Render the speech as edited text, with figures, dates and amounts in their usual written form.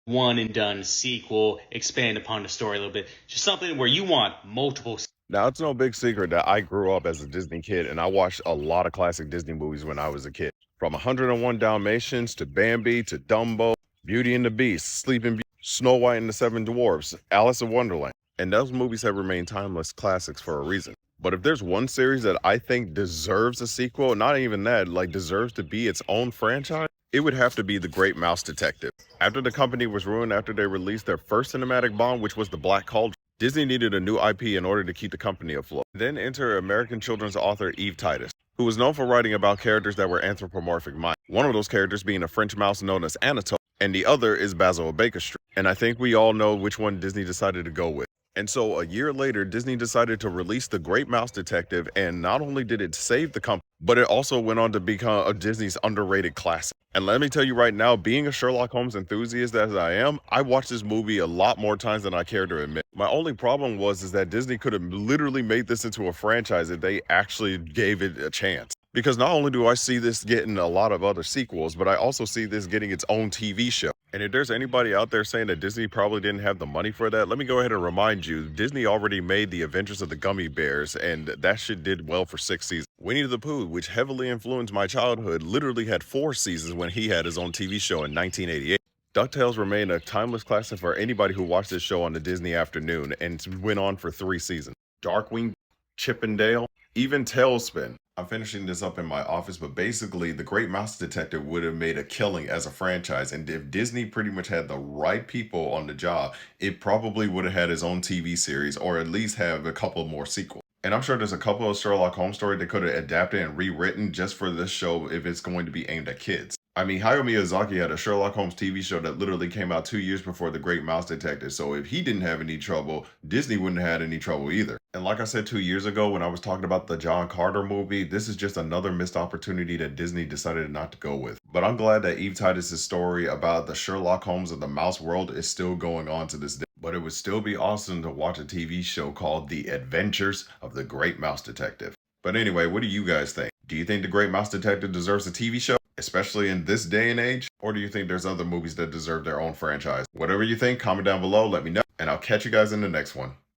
one and done sequel, expand upon the story a little bit. Just something where you want multiple. Now, it's no big secret that I grew up as a Disney kid and I watched a lot of classic Disney movies when I was a kid. From 101 Dalmatians to Bambi to Dumbo, Beauty and the Beast, Sleeping Beauty, Snow White and the Seven Dwarfs, Alice in Wonderland. And those movies have remained timeless classics for a reason. But if there's one series that I think deserves a sequel, not even that, like deserves to be its own franchise, it would have to be The Great Mouse Detective. After the company was ruined after they released their first cinematic bomb, which was The Black Cauldron, Disney needed a new IP in order to keep the company afloat. Then enter American children's author Eve Titus, who was known for writing about characters that were anthropomorphic minds. One of those characters being a French mouse known as Anatole, and the other is Basil of Baker Street. And I think we all know which one Disney decided to go with. And so a year later, Disney decided to release The Great Mouse Detective, and not only did it save the company, but it also went on to become a Disney's underrated classic. And let me tell you right now, being a Sherlock Holmes enthusiast as I am, I watched this movie a lot more times than I care to admit. My only problem is that Disney could have literally made this into a franchise if they actually gave it a chance. Because not only do I see this getting a lot of other sequels, but I also see this getting its own TV show. And if there's anybody out there saying that Disney probably didn't have the money for that, let me go ahead and remind you, Disney already made The Adventures of the Gummy Bears, and that shit did well for 6 seasons. Winnie the Pooh, which heavily influenced my childhood, literally had 4 seasons when he had his own TV show in 1988. DuckTales remained a timeless classic for anybody who watched this show on the Disney afternoon, and went on for 3 seasons. Darkwing, Chip and Dale, even Tailspin. I'm finishing this up in my office, but basically, The Great Mouse Detective would have made a killing as a franchise. And if Disney pretty much had the right people on the job, it probably would have had its own TV series, or at least have a couple more sequels. And I'm sure there's a couple of Sherlock Holmes stories they could have adapted and rewritten just for this show if it's going to be aimed at kids. I mean, Hayao Miyazaki had a Sherlock Holmes TV show that literally came out 2 years before The Great Mouse Detective, so if he didn't have any trouble, Disney wouldn't have had any trouble either. And like I said 2 years ago when I was talking about the John Carter movie, this is just another missed opportunity that Disney decided not to go with. But I'm glad that Eve Titus' story about the Sherlock Holmes of the mouse world is still going on to this day. But it would still be awesome to watch a TV show called The Adventures of the Great Mouse Detective. But anyway, what do you guys think? Do you think The Great Mouse Detective deserves a TV show, especially in this day and age? Or do you think there's other movies that deserve their own franchise? Whatever you think, comment down below, let me know, and I'll catch you guys in the next one.